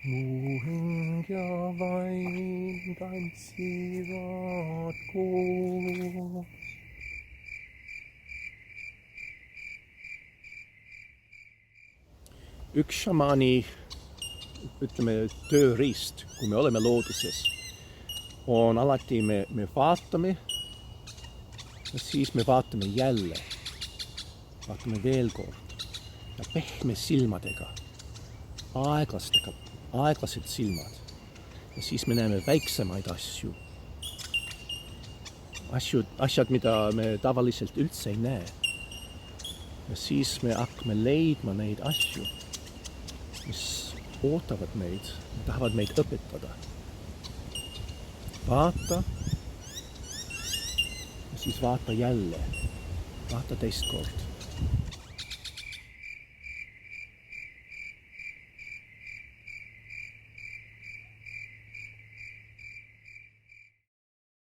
Mu hing ja vaim tantsivad koos. Üks šamaani, ütleme, tööriist, kui me oleme looduses, on alati me vaatame ja siis me vaatame jälle. Vaatame veel kord ja pehme silmadega, aeglased silmad. Ja siis me näeme väiksemaid asju. Asjad, mida me tavaliselt üldse ei näe. Ja siis me hakkame leidma neid asju, mis ootavad meid, tahavad meid õpetada. Vaata ja siis vaata jälle. Vaata teist kord.